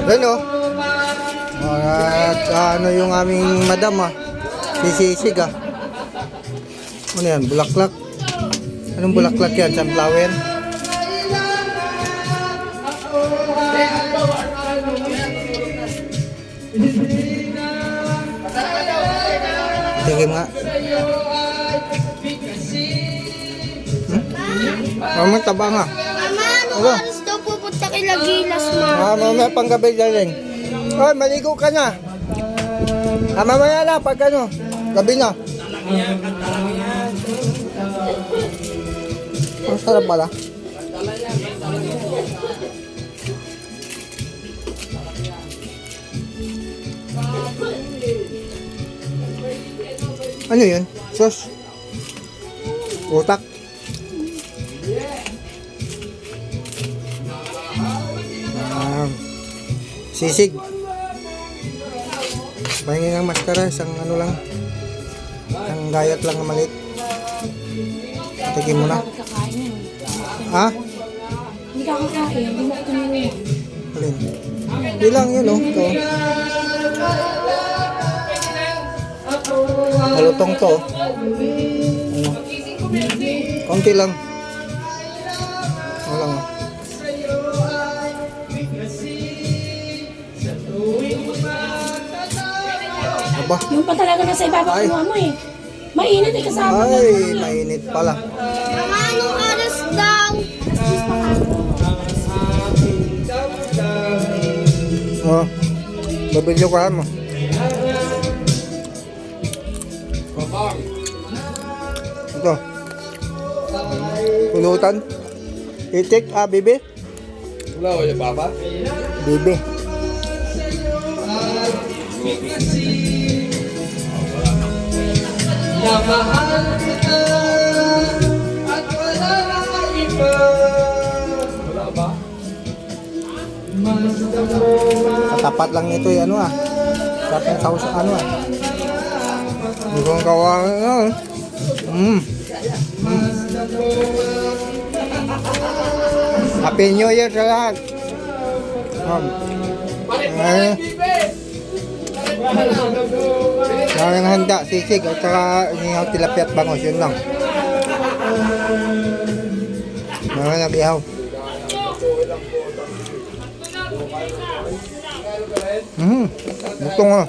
Yan o. At ano yung aming madam sisisig Ano yan? Bulaklak? Anong bulaklak yan? Sunflower? Tingin nga. Mama, taba nga. Mama, anong oras daw pupunta kay Lagilas, ma? Mamaya pang gabi galing. Ay, maligo ka na. Mamaya na, pag ano, gabi na. Ang sarap pala. Ano yun? Sos? Utak? Sisig. Pahingin ng maskara, isang ano lang. Isang gayat lang na maliit. Tigin mo na. Ha? Hindi ka kakain, hindi mo ito nila. Alin? Hindi lang yun Ito. Malutong to. Ano? Konti lang. Wala nga. Aba. Yung pa talaga nasa ibabaw Ay. mo Mainit kasama. Ay, mainit pala. Mama, anong oras daw? Babidyo ka mo. Ito. Pulutan. Itik, bibi. Wala ko yung papa? Bibi. Namahal kita at wala nang iba. Wala ba? Katapat lang nito yung Tapos sauce Hindi kong gawa Happy New Year sa lahat. Maraming handa, sisig at saka inihaw tilapia at bangos, yun lang. Maraming nag-ihaw. Gusto nga.